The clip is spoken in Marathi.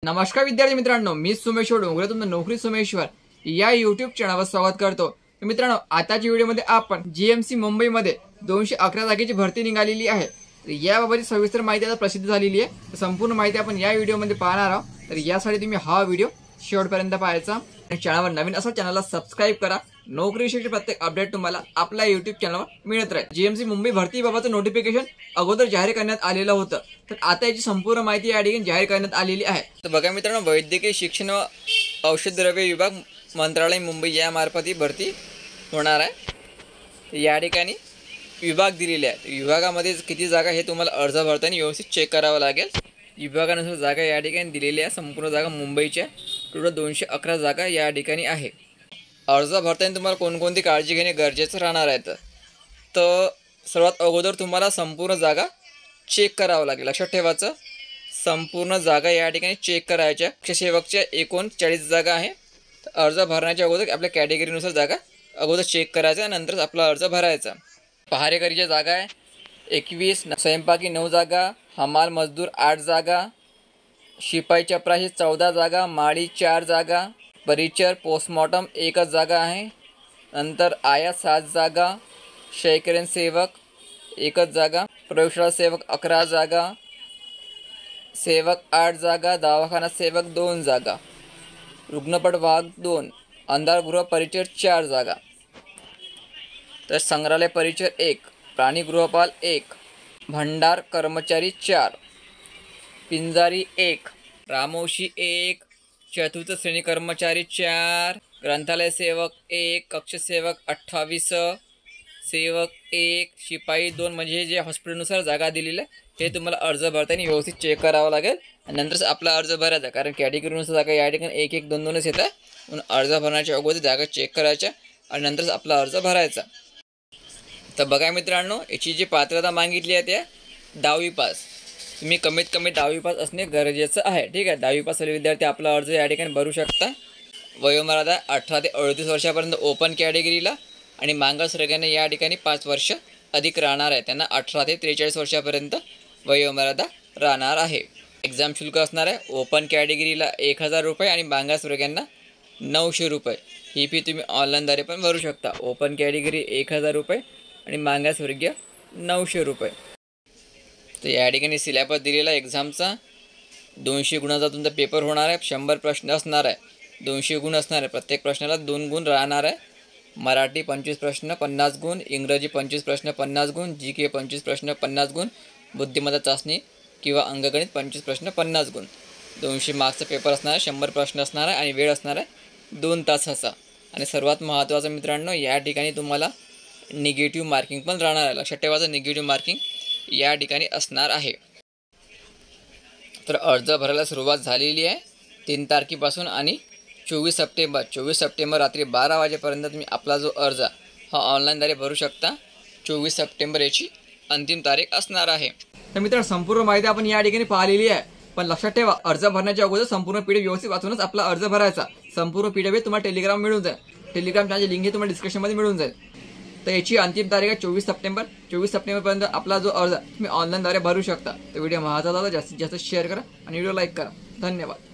नमस्कार विद्यार्थी मित्रांनो, मी सोमेश्वर डोंगरे तुमचं नोकरी सोमेश्वर या युट्यूब चॅनलवर स्वागत करतो। मित्रांनो, आताच्या व्हिडिओमध्ये आपण जीएमसी मुंबईमध्ये 211 जागेची भरती निघालेली आहे। तर याबाबतची सविस्तर माहिती आता प्रसिद्ध झालेली आहे। संपूर्ण माहिती आपण या व्हिडिओमध्ये पाहणार आहोत। तर यासाठी तुम्ही हा व्हिडिओ शेवटपर्यंत पाहायचा आणि चॅनलवर नवीन असाल चॅनलला सबस्क्राइब करा। नोकरीविषयी प्रत्येक अपडेट तुम्हाला आपल्या YouTube चॅनलवर मिळत राहील। जीएमसी मुंबई भरतीबाबतचं नोटिफिकेशन अगोदर जाहीर करण्यात आलेलं होतं, तर आता याची संपूर्ण माहिती या ठिकाणी जाहीर करण्यात आलेली आहे। तर बघा मित्रांनो, वैद्यकीय शिक्षण व औषध द्रव्य विभाग मंत्रालय मुंबई यामार्फत ही भरती होणार आहे। या ठिकाणी विभाग दिलेले आहेत। विभागामध्ये किती जागा हे तुम्हाला अर्ज भरताना व्यवस्थित चेक करावं लागेल। विभागानुसार जागा या ठिकाणी दिलेल्या आहे। संपूर्ण जागा मुंबईच्या टोटल 211 जागा या ठिकाणी आहे। अर्ज भरताना तुम्हाला कोणकोणती काळजी घेणे गरजेचं राहणार आहे। तर सर्वात अगोदर तुम्हाला संपूर्ण जागा चेक करावं लागेल। लक्षात ठेवायचं, संपूर्ण जागा या ठिकाणी चेक करायच्या। शिक्षसेवकच्या 39 जागा आहे। अर्ज भरण्याच्या अगोदर आपल्या कॅटेगरीनुसार जागा अगोदर चेक करायचा, नंतरच आपला अर्ज भरायचा। पहारेकरीच्या जागा आहे 21, स्वयंपाकी 9 जागा, हमाल मजदूर 8 जागा, शिपाई चपराशी 14 जागा, माळी 4 जागा, परिचर पोस्टमॉर्टम 1च जागा आहे। नंतर आया 7 जागा, शयकरण सेवक 1च जागा, प्रयोगशाळा सेवक 11 जागा, सेवक 8 जागा, दवाखाना सेवक 2 जागा, रुग्णपट वाहक 2, अंधारगृह परिचर 4 जागा, तर संग्रहालय परिचर 1, प्राणीगृहपाल 1, भंडार कर्मचारी 4, पिंजारी 1, रामोशी 1, चतुर्थ श्रेणी कर्मचारी 4, ग्रंथालय सेवक 1, कक्ष सेवक 28, सेवक 1, शिपाई 2, म्हणजे हे जे हॉस्पिटलनुसार जागा दिलेल्या हे तुम्हाला अर्ज भरताना व्यवस्थित चेक करावं लागेल आणि नंतरच आपला अर्ज भरायचा। कारण कॅटेगरीनुसार जागा या ठिकाणी 1, 1, 2, 2च येतात, म्हणून अर्ज भरण्याच्या अगोदर जागा चेक करायच्या आणि नंतरच आपला अर्ज भरायचा। तर बघा मित्रांनो, याची जी पात्रता मागितली आहे त्या 10वी पास। तुम्ही कमीत कमी 10वी पास असणे गरजेचं आहे। ठीक आहे, 10वी पास असलेले विद्यार्थी आपला अर्ज या ठिकाणी भरू शकता। वयोमर्यादा 18 ते 38 वर्षापर्यंत ओपन कॅटेगरीला आणि मागासवर्गीयांना या ठिकाणी 5 वर्ष अधिक राहणार आहे। त्यांना 18 ते 43 वर्षापर्यंत वयोमर्यादा राहणार आहे। एक्झाम शुल्क असणार आहे ओपन कॅटेगरीला 1000 रुपये आणि मागासवर्गीयांना 900 रुपये। ही फी तुम्ही ऑनलाईनद्वारे पण भरू शकता। ओपन कॅटेगरी 1000 रुपये आणि मागासवर्गीय 900 रुपये। तर या ठिकाणी सिलेबस दिलेला एक्झामचा 200 गुणाचा तुमचा पेपर होणार आहे। 100 प्रश्न असणार आहे, 200 गुण असणार आहे। प्रत्येक प्रश्नाला 2 गुण राहणार आहे। मराठी 25 प्रश्न 50 गुण, इंग्रजी 25 प्रश्न 50 गुण, GK 25 प्रश्न 50 गुण, बुद्धिमत्ता चाचणी किंवा अंकगणित 25 प्रश्न 50 गुण। 200 मार्क्सचा पेपर असणार आहे। 100 प्रश्न असणार आहे आणि वेळ असणार आहे 2 तासाचा। आणि सर्वात महत्त्वाचं मित्रांनो, या ठिकाणी तुम्हाला निगेटिव्ह मार्किंग पण राहणार आहे। लक्षात ठेवायचं, निगेटिव्ह मार्किंग या ठिकाणी असणार आहे। तर अर्ज भरायला सुरुवात झालेली आहे 3 तारखेपासून आणि 24 सप्टेंबर रात्री 12 वाजेपर्यंत तुम्ही आपला जो अर्ज हा ऑनलाईनद्वारे भरू शकता। 24 सप्टेंबर याची अंतिम तारीख असणार आहे। तर मित्रांनो, संपूर्ण माहिती आपण या ठिकाणी पाहिलेली आहे, पण लक्षात ठेवा, अर्ज भरण्याच्या अगोदर संपूर्ण PDF व्यवस्थित वाचूनच आपला अर्ज भरायचा। संपूर्ण PDF तुम्हाला टेलिग्राम मिळून जाईल। टेलिग्राम चॅनलची लिंक ही तुम्हाला डिस्क्रिप्शनमध्ये मिळून जाईल। तर याची अंतिम तारीख आहे 24 सप्टेंबर। 24 सप्टेंबरपर्यंत आपला जो अर्ज तुम्ही ऑनलाईनद्वारे भरू शकता। तर व्हिडिओ महत्त्वाचा जास्तीत जास्त शेअर करा आणि व्हिडिओ लाईक करा। धन्यवाद।